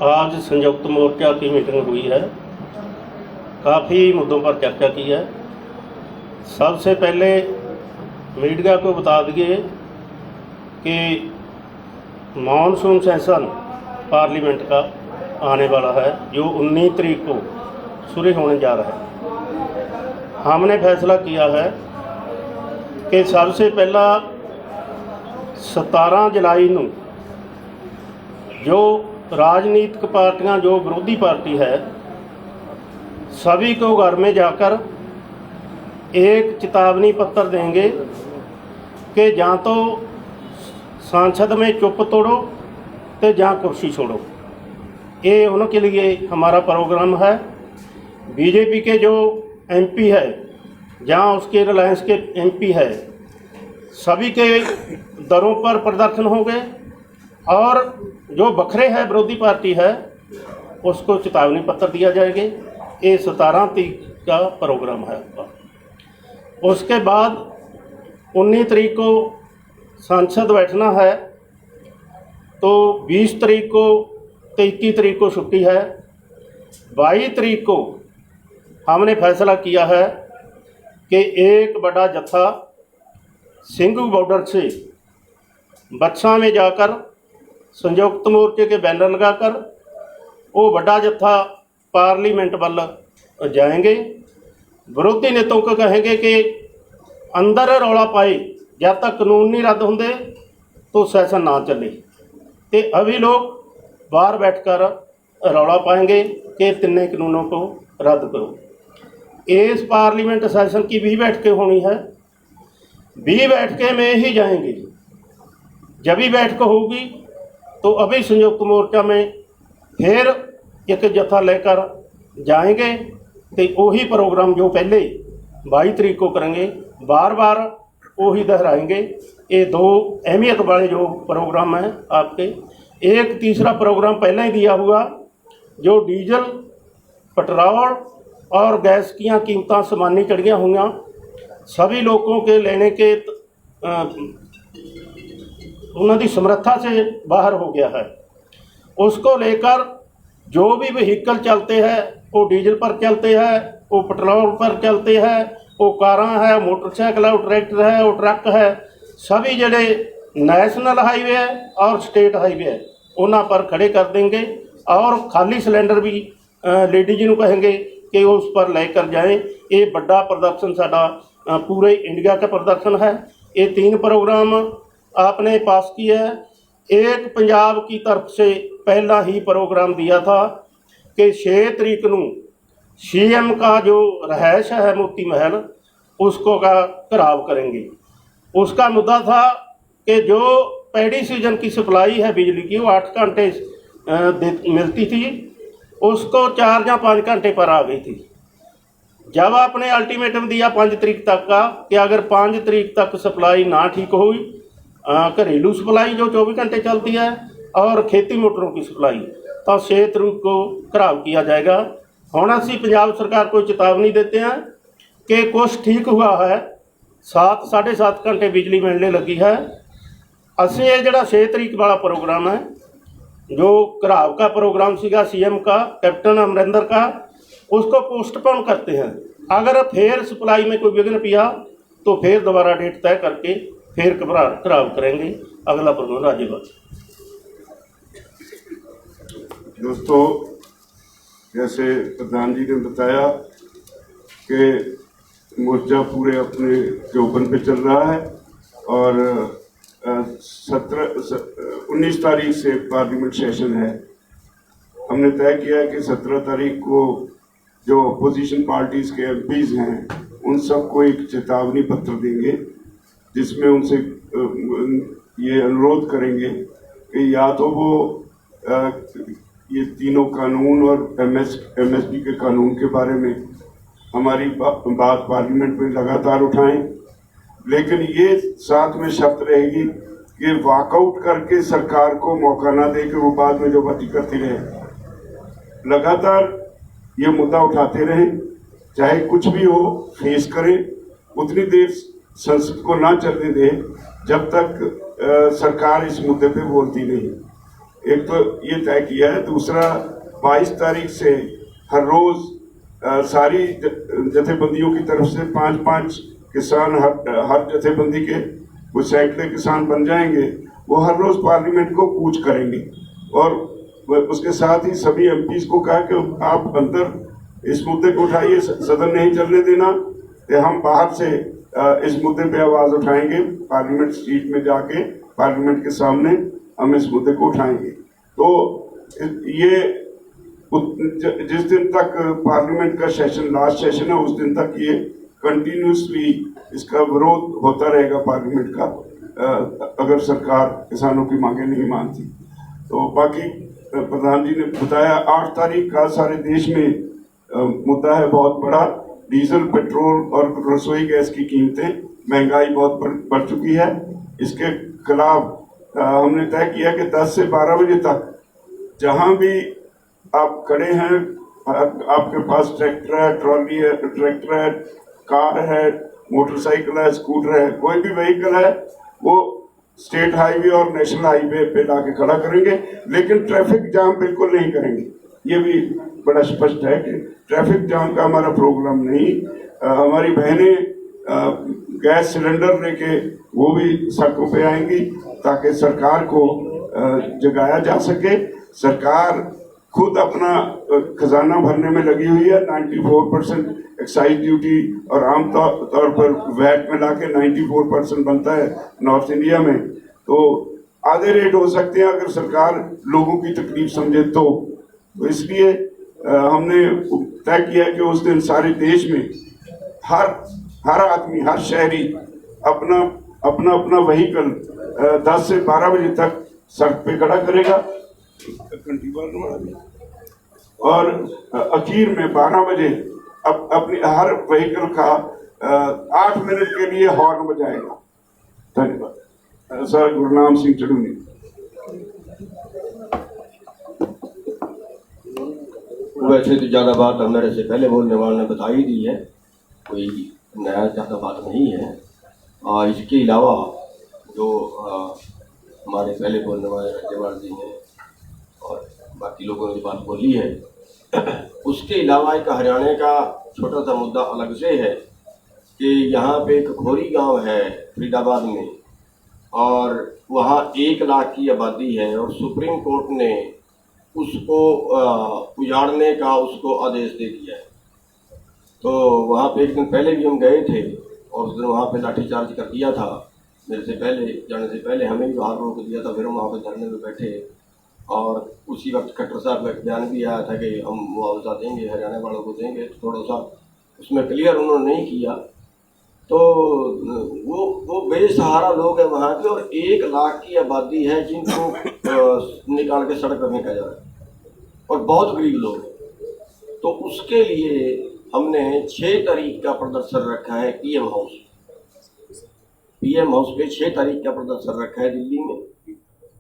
आज संयुक्त मोर्चा की मीटिंग हुई है। काफ़ी मुद्दों पर चर्चा की है। सबसे पहले मीडिया को बता दिए कि मानसून सेशन पार्लियामेंट का आने वाला है, जो 19 तारीख को शुरू होने जा रहा है। हमने फैसला किया है कि सबसे पहला 17 जुलाई को जो राजनीतिक पार्टियां, जो विरोधी पार्टी है, सभी को घर में जाकर एक चेतावनी पत्र देंगे कि या तो संसद में चुप तोड़ो तो या कुर्सी छोड़ो। ये उनके लिए हमारा प्रोग्राम है। बीजेपी के जो एमपी है या उसके रिलायंस के एमपी है, सभी के दरों पर प्रदर्शन होंगे और जो बखरे है विरोधी पार्टी है उसको चेतावनी पत्र दिया जाएगा। ये 17 तारीख का प्रोग्राम है आपका। उसके बाद 19 तारीख को संसद बैठना है, तो 20 तारीख को 23 तारीख को छुट्टी है। 22 तारीख को हमने फैसला किया है कि एक बड़ा जत्था सिंघू बॉर्डर से बच्चा में जाकर संयुक्त मोर्चे के बैनर लगाकर वो बड़ा जत्था पार्लियामेंट वाल जाएंगे। विरोधी नेताओं को कहेंगे कि अंदर रौला पाए, जब तक कानून नहीं रद्द होंगे तो सेशन ना चले। तो अभी लोग बाहर बैठकर रौला पाएंगे कि तीनों कानूनों को रद्द करो। इस पार्लियामेंट सेशन की 20 बैठकें होनी है। 20 बैठकें में ही जाएंगे। जब भी बैठक होगी तो अभी संयुक्त मोर्चा में फिर एक जत्था लेकर जाएंगे। तो वही प्रोग्राम जो पहले 22 तारीख को करेंगे, बार बार वही दोहराएंगे। ये दो अहमियत वाले जो प्रोग्राम हैं आपके। एक तीसरा प्रोग्राम पहले ही दिया हुआ, जो डीजल, पेट्रोल और गैस की कीमतें सामान्य चढ़िया हुई, सभी लोगों के लेने के उन्होंने समर्था से बाहर हो गया है। उसको लेकर जो भी व्हीकल चलते हैं वो डीजल पर चलते हैं, वो पेट्रोल पर चलते हैं, वो कारां है, मोटरसाइकिल है, वो ट्रैक्टर है, वो ट्रक है, सभी जड़े नेशनल हाईवे है और स्टेट हाईवे है उन्होंने पर खड़े कर देंगे। और खाली सिलेंडर भी लेडीज को कहेंगे कि उस पर लेकर जाएं। ये बड़ा प्रदर्शन साडा पूरे इंडिया का प्रदर्शन है। ये 3 प्रोग्राम आपने पास किया है। एक पंजाब की तरफ से पहला ही प्रोग्राम दिया था कि 6 तारीख को सीएम का जो रहायश है मोती महल, उसको का घराव करेंगे। उसका मुद्दा था कि जो पैडी सीजन की सप्लाई है बिजली की, वो 8 घंटे मिलती थी, उसको 4 या 5 घंटे पर आ गई थी। जब आपने अल्टीमेटम दिया 5 तारीख तक का कि अगर 5 तारीख तक सप्लाई ना ठीक हुई, घरेलू सप्लाई जो 24 घंटे चलती है और खेती मोटरों की सप्लाई, तो 6 तारीख को घराव किया जाएगा। हुण असीं पंजाब सरकार को चेतावनी देते हैं कि कुछ ठीक हुआ है, 7 साढ़े 7 घंटे बिजली मिलने लगी है। असीं ये जिहड़ा 6 तारीख वाला प्रोग्राम है, जो घराव का प्रोग्राम सीगा सीएम का, कैप्टन अमरिंदर का, उसको पोस्टपोन करते हैं। अगर फिर सप्लाई में कोई विघ्न पिया तो फिर दोबारा डेट तय करके फिर घराव करेंगे। अगला प्रोग्राम राज्यपाल। दोस्तों, जैसे प्रधान जी ने बताया कि मोर्चा पूरे अपने जोबन पे चल रहा है और 19 तारीख से पार्लियामेंट सेशन है। हमने तय किया है कि 17 तारीख को जो अपोजिशन पार्टीज़ के एमपीज़ हैं उन सबको एक चेतावनी पत्र देंगे, जिसमें उनसे ये अनुरोध करेंगे कि या तो वो ये तीनों कानून और एमएसपी के कानून के बारे में हमारी बात पार्लियामेंट में लगातार उठाएं, लेकिन ये साथ में शर्त रहेगी कि वॉकआउट करके सरकार को मौका ना दे कि वो बाद में जो बातें करती रहे। लगातार ये मुद्दा उठाते रहें, चाहे कुछ भी हो फेस करें। उतनी देर संसद को ना चलने दें जब तक सरकार इस मुद्दे पे बोलती नहीं। एक तो ये तय किया है। दूसरा 22 तारीख से हर रोज सारी जथेबंदियों की तरफ से 5-5 किसान हर जथेबंदी के वो सैकड़े किसान बन जाएंगे। वो हर रोज पार्लियामेंट को कूच करेंगे और उसके साथ ही सभी एमपीज को कहा कि आप अंदर इस मुद्दे को उठाइए, सदन नहीं चलने देना, कि हम बाहर से इस मुद्दे पे आवाज उठाएंगे, पार्लियामेंट स्ट्रीट में जाके पार्लियामेंट के सामने हम इस मुद्दे को उठाएंगे। तो ये जिस दिन तक पार्लियामेंट का सेशन लास्ट सेशन है उस दिन तक ये कंटिन्यूसली इसका विरोध होता रहेगा पार्लियामेंट का, अगर सरकार किसानों की मांगे नहीं मानती। तो बाकी प्रधान जी ने बताया 8 तारीख का सारे देश में मुद्दा है बहुत बड़ा, डीजल पेट्रोल और रसोई गैस की कीमतें, महंगाई बहुत बढ़ चुकी है। इसके खिलाफ हमने तय किया कि 10 से 12 बजे तक जहां भी आप खड़े हैं, आपके पास ट्रैक्टर है, ट्रॉली है, ट्रैक्टर है, कार है, मोटरसाइकिल है, स्कूटर है, कोई भी व्हीकल है, वो स्टेट हाईवे और नेशनल हाईवे पे लाके खड़ा करेंगे, लेकिन ट्रैफिक जाम बिल्कुल नहीं करेंगे। ये भी बड़ा स्पष्ट है कि ट्रैफिक जाम का हमारा प्रोग्राम नहीं। हमारी बहनें गैस सिलेंडर लेके वो भी सड़कों पे आएंगी ताकि सरकार को जगाया जा सके। सरकार खुद अपना खजाना भरने में लगी हुई है। 94% एक्साइज ड्यूटी और आमतौर पर वैट में लाके 94% बनता है नॉर्थ इंडिया में, तो आधे रेट हो सकते हैं अगर सरकार लोगों की तकलीफ समझे तो इसलिए हमने तय किया कि उस दिन सारे देश में हर आदमी, हर शहरी अपना अपना व्हीकल 10 से 12 बजे तक सड़क पे खड़ा करेगा और आखिर में 12 बजे अपनी हर व्हीकल का 8 मिनट के लिए हॉर्न बजाएगा। धन्यवाद। सर गुरनाम सिंह चढ़ूनी। वैसे तो ज्यादा बात मेरे से पहले बोलने वाले ने बता ही दी है, कोई नया ज्यादा बात नहीं है। इसके अलावा जो हमारे पहले बोलने वाले राज्यपाल जी हैं और बाकी लोगों ने जो बात बोली है, उसके अलावा एक हरियाणा का छोटा सा मुद्दा अलग से है कि यहाँ पे एक खोरी गांव है फरीदाबाद में और वहाँ 1 लाख की आबादी है और सुप्रीम कोर्ट ने उसको उजाड़ने का उसको आदेश दे दिया है। तो वहाँ पे एक दिन पहले भी हम गए थे और उस दिन वहाँ पे लाठीचार्ज कर दिया था। मेरे से पहले जाने से पहले हमें भी बाहर रोक दिया था, फिर हम वहाँ पे धरने में बैठे और उसी वक्त खट्टर साहब का एक बयान भी आया था कि हम मुआवजा देंगे, हरियाणा वालों को देंगे। तो थोड़ा सा उसमें क्लियर उन्होंने नहीं किया। तो वो बेसहारा लोग हैं वहाँ के और 1 लाख की आबादी है जिनको निकाल के सड़क पर फेंका जा रहा है और बहुत गरीब लोग हैं। तो उसके लिए हमने 6 तारीख का प्रदर्शन रखा है पीएम हाउस पे 6 तारीख का प्रदर्शन रखा है दिल्ली में।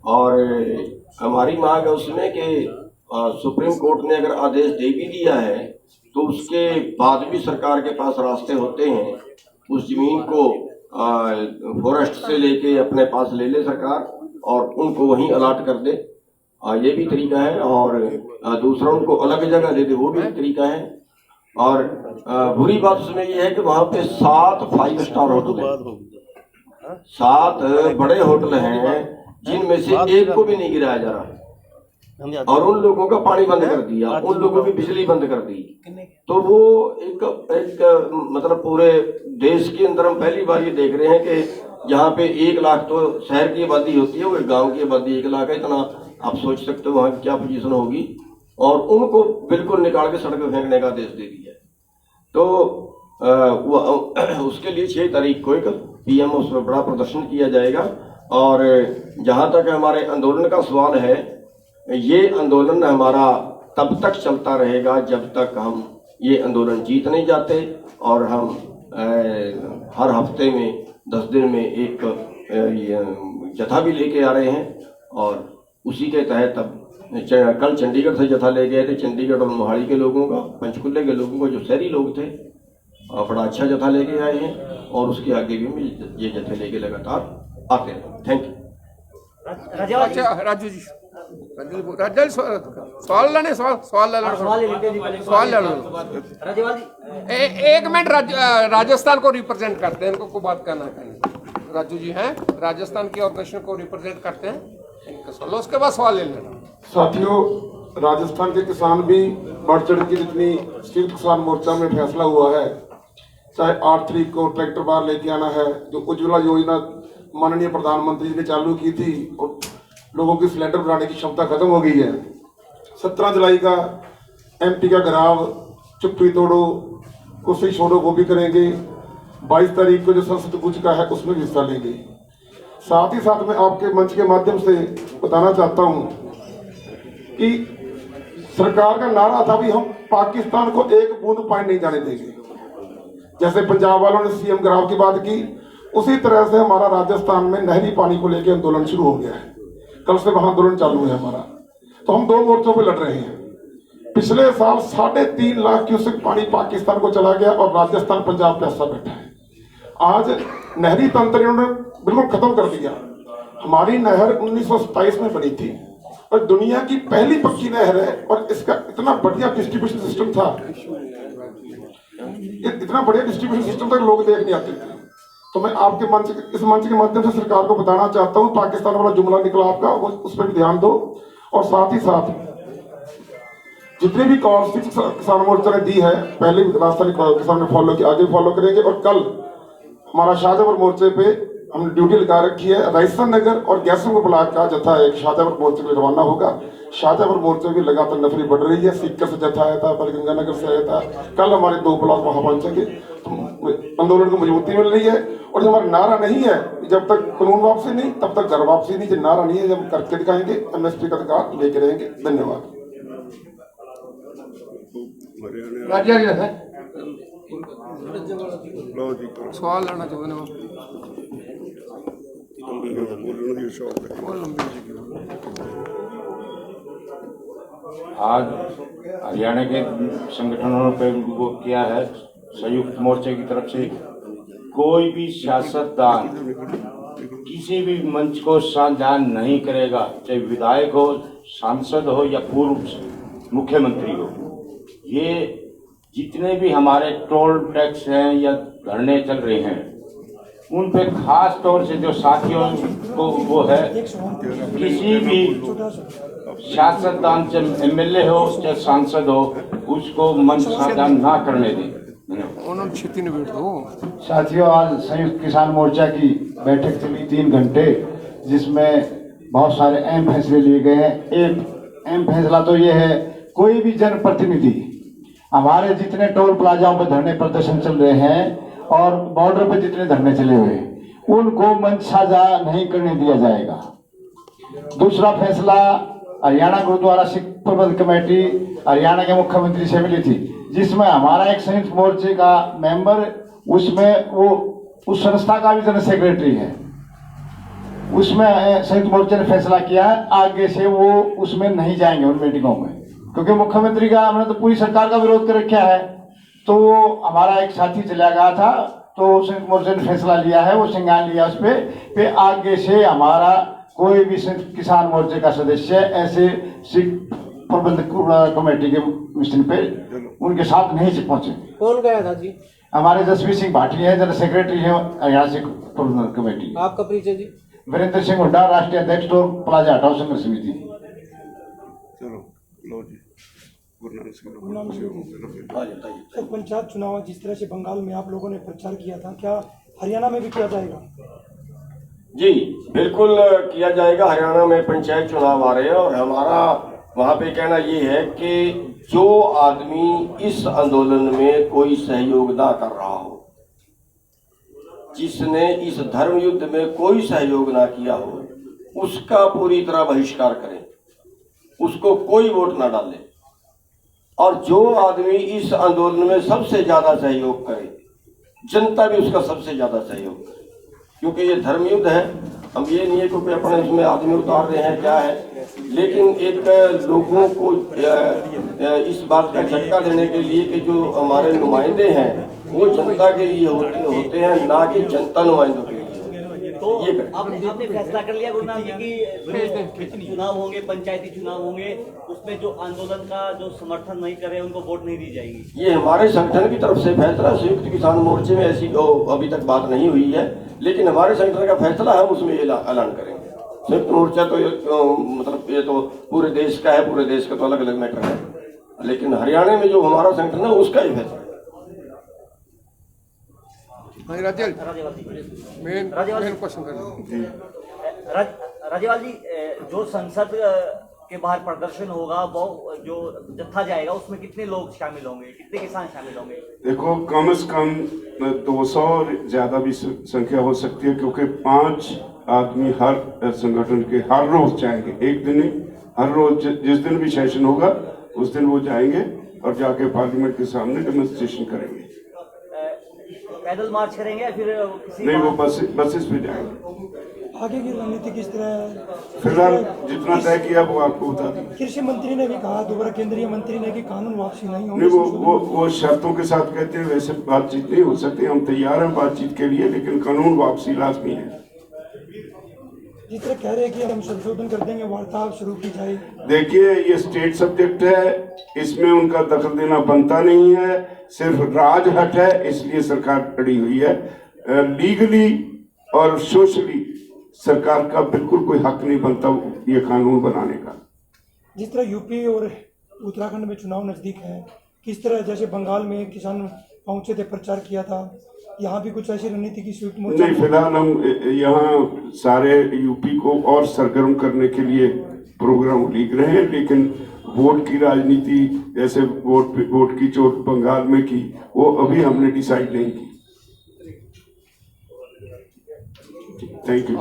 और हमारी मांग है उसमें कि सुप्रीम कोर्ट ने अगर आदेश दे भी दिया है तो उसके बाद भी सरकार के पास रास्ते होते हैं, उस जमीन को फॉरेस्ट से लेके अपने पास ले ले सरकार और उनको वहीं अलाट कर दे, ये भी तरीका है। और दूसरा उनको अलग जगह दे दे, वो भी तरीका है। और बुरी बात उसमें ये है कि वहाँ पे 7 5 स्टार होटल है, 7 बड़े होटल हैं जिनमें से एक को भी नहीं गिराया जा रहा है और उन लोगों का पानी बंद कर दिया, उन लोगों की बिजली बंद कर दी। तो वो एक मतलब पूरे देश के अंदर हम पहली बार ये देख रहे हैं कि जहाँ पे 1 लाख तो शहर की आबादी होती है, वो गांव की आबादी 1 लाख है। इतना आप सोच सकते हो वहाँ की क्या पोजीशन होगी। और उनको बिल्कुल निकाल के सड़क पे फेंकने का आदेश दे दिया है। तो उसके लिए 6 तारीख को एक पीएम उस पर बड़ा प्रदर्शन किया जाएगा। और जहाँ तक हमारे आंदोलन का सवाल है, ये आंदोलन हमारा तब तक चलता रहेगा जब तक हम ये आंदोलन जीत नहीं जाते। और हम हर हफ्ते में 10 दिन में एक जथा भी लेके आ रहे हैं और उसी के तहत अब कल चंडीगढ़ से जथा ले गए थे, चंडीगढ़ और मोहाली के लोगों का, पंचकुले के लोगों को, जो शहरी लोग थे, बड़ा अच्छा जथा लेके आए हैं और उसके आगे भी ये जथे लेके लगातार आते हैं। Thank you. राजू जी। सवाल लेने सवाल ले लो। एक मिनट, राजस्थान को रिप्रेजेंट करते हैं, इनको को बात करना है। राजू जी हैं, राजस्थान की ऑर्गेनाइजेशन को रिप्रेजेंट करते हैं, इनका सवाल उसके बाद सवाल ले लेना। साथियों, राजस्थान के किसान भी बढ़ चढ़ के जितनी संयुक्त किसान मोर्चा में फैसला हुआ है, चाहे 8 तारीख को ट्रैक्टर बाहर लेके आना है, जो उज्ज्वला योजना माननीय प्रधानमंत्री जी ने चालू की थी और लोगों की सिलेंडर बनाने की क्षमता खत्म हो गई है। 17 जुलाई का एमपी का घराव चुप्पी तोड़ो कोसी छोड़ो वो भी करेंगे। 22 तारीख को जो संसद कूच का है उसमें भी हिस्सा लेंगे। साथ ही साथ मैं आपके मंच के माध्यम से बताना चाहता हूं कि सरकार का नारा था भी हम पाकिस्तान को एक बूंद पानी नहीं जाने देंगे। जैसे पंजाब वालों ने सीएम घराव की बात की, उसी तरह से हमारा राजस्थान में नहरी पानी को लेकर आंदोलन शुरू हो गया है। कल से वहां आंदोलन चालू है हमारा। तो हम 2 मोर्चों पे लड़ रहे हैं। पिछले साल 3.5 लाख क्यूसेक पानी पाकिस्तान को चला गया और राजस्थान पंजाब प्यासा बैठा है। आज नहरी तंत्र इन्होंने बिल्कुल खत्म कर दिया। हमारी नहर 1927 में बनी थी और दुनिया की पहली पक्की नहर है और इसका इतना बढ़िया डिस्ट्रीब्यूशन सिस्टम था, इतना बढ़िया डिस्ट्रीब्यूशन सिस्टम तक लोग देख नहीं आते थे। तो मैं आपके इस मंच के माध्यम से सरकार को बताना चाहता हूं, पाकिस्तान वाला जुमला निकला आपका, उस पर भी ध्यान दो। और साथ ही साथ जितने भी कॉल किसान मोर्चा ने दी है, पहले भी राजस्थानी किसान ने फॉलो किया, आगे फॉलो करेंगे। और कल हमारा शाहजहांपुर मोर्चे पे हमने ड्यूटी लगा रखी है। राजस्थान नगर और गैसों ब्लॉक का जत्था एक शाहजहांपुर मोर्चे में रवाना होगा। शाहजहांपुर मोर्चे में लगातार नफरी बढ़ रही है। सीकर से जत्था आया था, गंगानगर से आया था। कल हमारे 2 ब्लॉक वहां पहुंचेंगे। तो आंदोलन को मजबूती मिल रही है। और जो हमारा नारा नहीं है, जब तक कानून वापसी नहीं तब तक घर वापसी नहीं। जो नारा नहीं है, जब करके दिखाएंगे, एमएसपी का अधिकार लेके रहेंगे। धन्यवाद। सवाल लेना चाहते हैं। आज हरियाणा के संगठनों पे वो किया है संयुक्त मोर्चे की तरफ से, कोई भी सियासतदान किसी भी मंच को साझा नहीं करेगा, चाहे विधायक हो, सांसद हो या पूर्व मुख्यमंत्री हो। ये जितने भी हमारे टोल टैक्स हैं या धरने चल रहे हैं, उन पे खास तौर से जो साथियों को वो है, किसी भी सियासतदान चाहे एमएलए हो चाहे सांसद हो, उसको मंच साझा ना करने दें। साथियों, आज संयुक्त किसान मोर्चा की बैठक चली 3 घंटे, जिसमें बहुत सारे अहम फैसले लिए गए हैं। एक अहम फैसला तो ये है, कोई भी जनप्रतिनिधि हमारे जितने टोल प्लाजाओं पर धरने प्रदर्शन चल रहे हैं और बॉर्डर पर जितने धरने चले हुए हैं, उनको मंच साझा नहीं करने दिया जाएगा। दूसरा फैसला, हरियाणा गुरुद्वारा सिख प्रबंध कमेटी हरियाणा के मुख्यमंत्री से मिली थी, जिसमें हमारा एक संयुक्त मोर्चे का मेंबर, उसमें वो उस संस्था का भी जनरल सेक्रेटरी है। उसमें संयुक्त मोर्चे ने फैसला किया है आगे से वो उसमें नहीं जाएंगे उन मीटिंगों में, क्योंकि मुख्यमंत्री का हमने तो पूरी सरकार का विरोध कर रखा है। तो हमारा एक साथी चला गया था, तो संयुक्त मोर्चे ने फैसला लिया है, वो संज्ञान लिया उस पे आगे से हमारा कोई भी संयुक्त किसान मोर्चे का सदस्य ऐसे सिख प्रबंधक कमेटी के मिशन पे उनके साथ नहीं पहुंचे। कौन गया था जी? हमारे जसवीर सिंह भाटी है, जनरल सेक्रेटरी है हरियाणा सिख प्रबंधक कमेटी। आपका परिचय जी? वीरेंद्र सिंह हुड्डा, राष्ट्रीय अध्यक्ष टोल प्लाजा हटाओ संघर्ष समिति। सर, पंचायत चुनाव जिस तरह से बंगाल में आप लोगों ने प्रचार किया था, क्या हरियाणा में भी किया जाएगा? जी बिल्कुल किया जाएगा। हरियाणा में पंचायत चुनाव आ रहे हैं और हमारा वहाँ पे कहना ये है कि जो आदमी इस आंदोलन में कोई सहयोग ना कर रहा हो, जिसने इस धर्म युद्ध में कोई सहयोग ना किया हो, उसका पूरी तरह बहिष्कार करें, उसको कोई वोट ना डाले। और जो आदमी इस आंदोलन में सबसे ज्यादा सहयोग करे, जनता भी उसका सबसे ज्यादा सहयोग करे, क्योंकि ये धर्म युद्ध है। हम ये नहीं है क्योंकि अपने इसमें आदमी उतार रहे हैं क्या है, लेकिन एक लोगों को इस बात का झटका देने के लिए कि जो हमारे नुमाइंदे हैं वो जनता के लिए होते हैं, ना कि जनता नुमाइंदों के लिए। तो ये करें। आपने फैसला कर लिया गुरुनाम जी की जो चुनाव होंगे, पंचायती चुनाव होंगे, उसमें जो आंदोलन का जो समर्थन नहीं करे उनको वोट नहीं दी जाएगी? ये हमारे संगठन की तरफ से फैसला, संयुक्त किसान मोर्चे में ऐसी अभी तक बात नहीं हुई है, लेकिन हमारे संगठन का फैसला हम उसमें ऐलान करेंगे। संयुक्त मोर्चा तो मतलब ये तो पूरे देश का है, पूरे देश का तो अलग अलग मैटर है, लेकिन हरियाणा में जो हमारा संगठन है उसका ही फैसला है। राज्यपाल जी, मेन क्वेश्चन कर राज्यपाल जी, जो संसद के बाहर प्रदर्शन होगा वो जो जत्था जाएगा उसमें कितने लोग शामिल होंगे, कितने किसान शामिल होंगे? देखो, कम से कम 200 ज्यादा भी संख्या हो सकती है, क्योंकि 5 आदमी हर संगठन के हर रोज जाएंगे, एक दिन नहीं, हर रोज जिस दिन भी सेशन होगा उस दिन वो जाएंगे और जाके पार्लियामेंट के सामने डेमोन्स्ट्रेशन करेंगे। पैदल मार्च करेंगे या फिर किसी नहीं, वो बसेस पे जाएंगे। आगे की रणनीति किस तरह है? फिलहाल जितना तय किया वो आपको बता दें। कृषि मंत्री ने भी कहा, दोबारा केंद्रीय मंत्री ने कि कानून वापसी नहीं नहीं, होगी। वो शर्तों के साथ कहते हैं, वैसे बातचीत नहीं हो सकती। हम तैयार हैं बातचीत के लिए, लेकिन कानून वापसी लाजमी है। जिस तरह कह रहे हैं कि हम संशोधन कर देंगे, वार्तालाप शुरू की जाए। देखिए, ये स्टेट सब्जेक्ट है, इसमें उनका दखल देना बनता नहीं है, सिर्फ राजहट है, इसलिए सरकार खड़ी हुई है। लीगली और सोशली सरकार का बिल्कुल कोई हक नहीं बनता ये कानून बनाने का। जिस तरह यूपी और उत्तराखंड में चुनाव नजदीक है, किस तरह जैसे बंगाल में किसान पहुंचे थे, प्रचार किया था, यहाँ भी कुछ ऐसी रणनीति की स्वीट मोर्चा? नहीं, फिलहाल हम यहाँ सारे यूपी को और सरगर्म करने के लिए प्रोग्राम लिख रहे हैं, लेकिन वोट की राजनीति, जैसे वोट की चोट बंगाल में की, वो अभी हमने डिसाइड नहीं की। Thank you.